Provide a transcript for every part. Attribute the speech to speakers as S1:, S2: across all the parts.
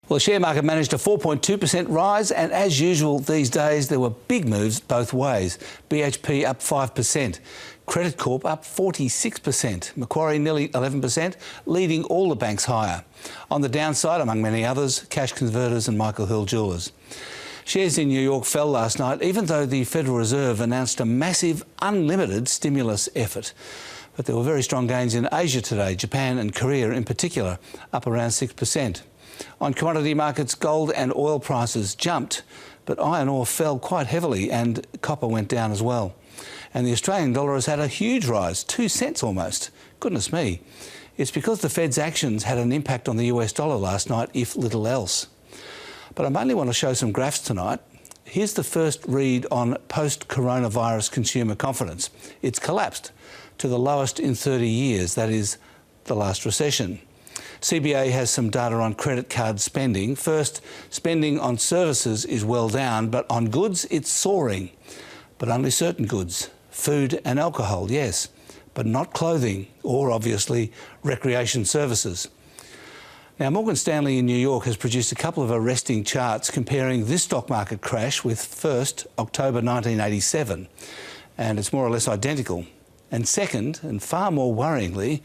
S1: Well, the share market managed a 4.2% rise, and as usual these days there were big moves both ways. BHP up 5%, Credit Corp up 46%, Macquarie nearly 11%, leading all the banks higher. On the downside, among many others, Cash Converters and Michael Hill Jewellers. Shares in New York fell last night, even though the Federal Reserve announced a massive, unlimited stimulus effort. But there were very strong gains in Asia today, Japan and Korea in particular, up around 6%. On commodity markets, gold and oil prices jumped, but iron ore fell quite heavily and copper went down as well. And the Australian dollar has had a huge rise, 2 cents almost. Goodness me. It's because the Fed's actions had an impact on the US dollar last night, if little else. But I mainly want to show some graphs tonight. Here's the first read on post-coronavirus consumer confidence. It's collapsed to the lowest in 30 years, that is, the last recession. CBA has some data on credit card spending. First, spending on services is well down, but on goods it's soaring. But only certain goods. Food and alcohol, yes, but not clothing or, obviously, recreation services. Now, Morgan Stanley in New York has produced a couple of arresting charts comparing this stock market crash with first, October 1987, and it's more or less identical. And second, and far more worryingly,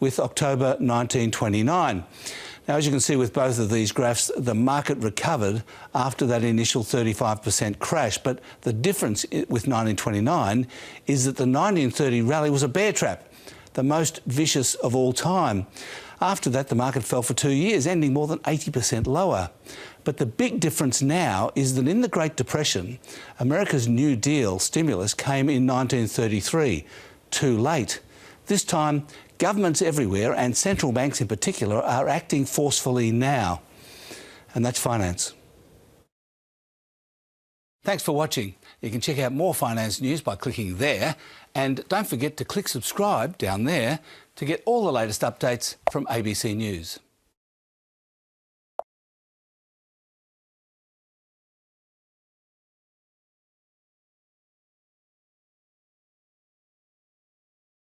S1: with October 1929. Now, as you can see with both of these graphs, the market recovered after that initial 35% crash, but the difference with 1929 is that the 1930 rally was a bear trap, the most vicious of all time. After that, the market fell for 2 years, ending more than 80% lower. But the big difference now is that in the Great Depression, America's New Deal stimulus came in 1933, too late. This time, governments everywhere, and central banks in particular, are acting forcefully now. And that's finance. Thanks for watching. You can check out more finance news by clicking there. And don't forget to click subscribe down there to get all the latest updates from ABC News.